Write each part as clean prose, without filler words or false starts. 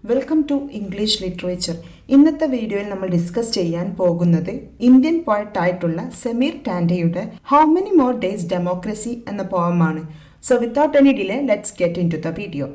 Welcome to English literature. ഇന്നത്തെ വീഡിയോയിൽ നമ്മൾ ഡിസ്കസ് ചെയ്യാൻ പോകുന്നത് ഇന്ത്യൻ പോയറ്റായിട്ടുള്ള സമീർ ടാൻഡയുടെ how many more days democracy എന്ന പോയമാണ്. So without any delay let's get into the video.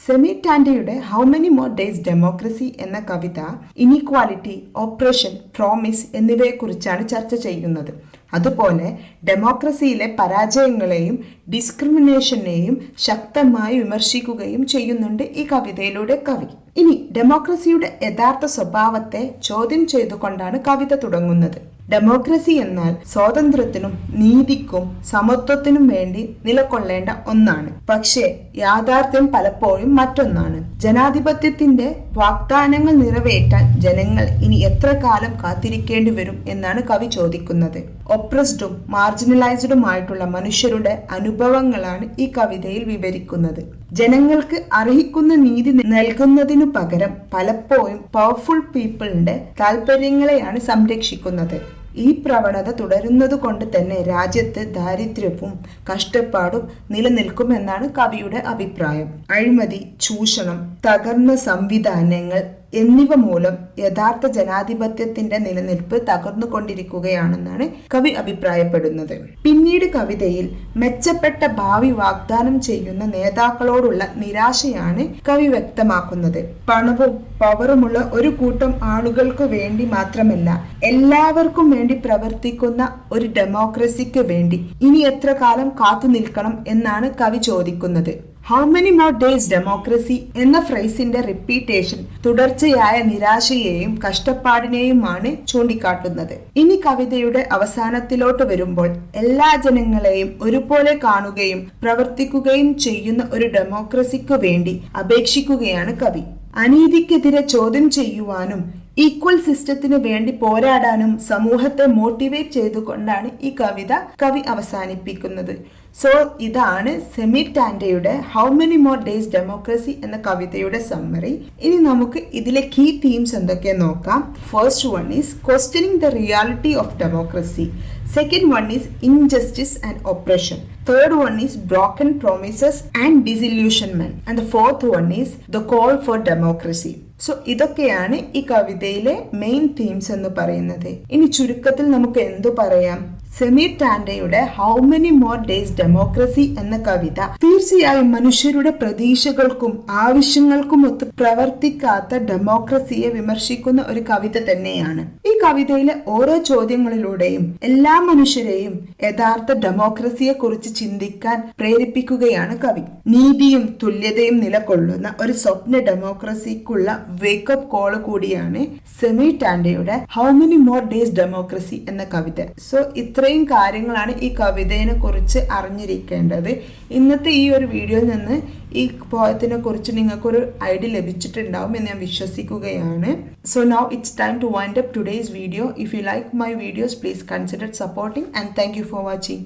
Sameer ടാൻഡയുടെ how many more days democracy എന്ന കവിത ഇനീക്വാലിറ്റി, ഓപ്പറേഷൻ, പ്രോമിസ് എന്നിവയെക്കുറിച്ചാണ് ചർച്ച ചെയ്യുന്നത്. അതുപോലെ ഡെമോക്രസിയിലെ പരാജയങ്ങളെയും ഡിസ്ക്രിമിനേഷനെയും ശക്തമായി വിമർശിക്കുകയും ചെയ്യുന്നുണ്ട് ഈ കവിതയിലൂടെ കവി. ഇനി ഡെമോക്രസിയുടെ യഥാർത്ഥ സ്വഭാവത്തെ ചോദ്യം ചെയ്തുകൊണ്ടാണ് കവിത തുടങ്ങുന്നത്. ഡെമോക്രസി എന്നാൽ സ്വാതന്ത്ര്യത്തിനും നീതിക്കും സമത്വത്തിനും വേണ്ടി നിലകൊള്ളേണ്ട ഒന്നാണ്. പക്ഷേ യാഥാർത്ഥ്യം പലപ്പോഴും മറ്റൊന്നാണ്. ജനാധിപത്യത്തിന്റെ വാഗ്ദാനങ്ങൾ നിറവേറ്റാൻ ജനങ്ങൾ ഇനി എത്ര കാലം കാത്തിരിക്കേണ്ടി വരും എന്നാണ് കവി ചോദിക്കുന്നത്. ഒപ്രസ്ഡും മാർജിനലൈസ്ഡുമായിട്ടുള്ള മനുഷ്യരുടെ അനുഭവങ്ങളാണ് ഈ കവിതയിൽ വിവരിക്കുന്നത്. ജനങ്ങൾക്ക് അർഹിക്കുന്ന നീതി നൽകുന്നതിനു പകരം പലപ്പോഴും പവർഫുൾ പീപ്പിളിന്റെ താല്പര്യങ്ങളെയാണ് സംരക്ഷിക്കുന്നത്. ഈ പ്രവണത തുടരുന്നത് കൊണ്ട് തന്നെ രാജ്യത്ത് ദാരിദ്ര്യവും കഷ്ടപ്പാടും നിലനിൽക്കുമെന്നാണ് കവിയുടെ അഭിപ്രായം. അഴിമതി, ചൂഷണം, തകർന്ന സംവിധാനങ്ങൾ എന്നിവ മൂലം യഥാർത്ഥ ജനാധിപത്യത്തിന്റെ നിലനിൽപ്പ് തകർന്നുകൊണ്ടിരിക്കുകയാണെന്നാണ് കവി അഭിപ്രായപ്പെടുന്നത്. പിന്നീട് കവിതയിൽ മെച്ചപ്പെട്ട ഭാവി വാഗ്ദാനം ചെയ്യുന്ന നേതാക്കളോടുള്ള നിരാശയാണ് കവി വ്യക്തമാക്കുന്നത്. പണവും പവറുമുള്ള ഒരു കൂട്ടം ആളുകൾക്ക് വേണ്ടി മാത്രമല്ല, എല്ലാവർക്കും വേണ്ടി പ്രവർത്തിക്കുന്ന ഒരു ഡെമോക്രസിക്ക് വേണ്ടി ഇനി എത്ര കാലം കാത്തു നിൽക്കണം എന്നാണ് കവി ചോദിക്കുന്നത്. How many more days democracy എന്ന ഫ്രേസിന്റെ റിപ്പീറ്റേഷൻ തുടർച്ചയായ നിരാശയെയും കഷ്ടപ്പാടിനെയുമാണ് ചൂണ്ടിക്കാട്ടുന്നത്. ഇനി കവിതയുടെ അവസാനത്തിലോട്ട് വരുമ്പോൾ എല്ലാ ജനങ്ങളെയും ഒരുപോലെ കാണുകയും പ്രവർത്തിക്കുകയും ചെയ്യുന്ന ഒരു ഡെമോക്രസിക്ക് വേണ്ടി അപേക്ഷിക്കുകയാണ് കവി. അനീതിക്കെതിരെ ചോദ്യം ചെയ്യുവാനും ഈക്വൽ സിസ്റ്റത്തിന് വേണ്ടി പോരാടാനും സമൂഹത്തെ മോട്ടിവേറ്റ് ചെയ്തുകൊണ്ടാണ് ഈ കവി അവസാനിപ്പിക്കുന്നത്. സോ ഇതാണ് സമീർ ടാൻഡയുടെ how many more days democracy എന്ന കവിതയുടെ സമ്മറി. ഇനി നമുക്ക് ഇതിലെ കീ തീംസ് എന്തൊക്കെ നോക്കാം. First one is questioning the reality of democracy. Second one is injustice and oppression. Third one is broken promises and disillusionment. And the fourth one is the call for democracy. So ഇതൊക്കെയാണ് ഈ കവിതയിലെ main themes എന്ന് പറയുന്നത്. ഇനി ചുരുക്കത്തിൽ നമുക്ക് എന്തു പറയാം? സമീർ ടാൻഡയുടെ how many more days democracy എന്ന കവിത തീർച്ചയായും മനുഷ്യരുടെ പ്രതീക്ഷകൾക്കും ആവശ്യങ്ങൾക്കും ഒത്ത് പ്രവർത്തിക്കാത്ത ഡെമോക്രസിയെ വിമർശിക്കുന്ന ഒരു കവിത തന്നെയാണ്. ഈ കവിതയിലെ ഓരോ ചോദ്യങ്ങളിലൂടെയും എല്ലാ മനുഷ്യരെയും യഥാർത്ഥ ഡെമോക്രസിയെ കുറിച്ച് ചിന്തിക്കാൻ പ്രേരിപ്പിക്കുകയാണ് കവി. നീതിയും തുല്യതയും നിലകൊള്ളുന്ന ഒരു സ്വപ്ന ഡെമോക്രസിക്കുള്ള വേക്കപ്പ് കോള് കൂടിയാണ് സമീർ ടാൻഡയുടെ how many more days democracy എന്ന കവിത. സോ ഇത്രയും കാര്യങ്ങളാണ് ഈ കവിതയെ കുറിച്ച് അറിഞ്ഞിരിക്കേണ്ടത്. ഇന്നത്തെ ഈ ഒരു വീഡിയോയിൽ നിന്ന് ഈ പോയത്തിനെ കുറിച്ച് നിങ്ങൾക്കൊരു ഐഡിയ ലഭിച്ചിട്ടുണ്ടാവും എന്ന് ഞാൻ വിശ്വസിക്കുകയാണ്. So now it's time to wind up today's video. If you like my videos, please consider supporting and thank you for watching.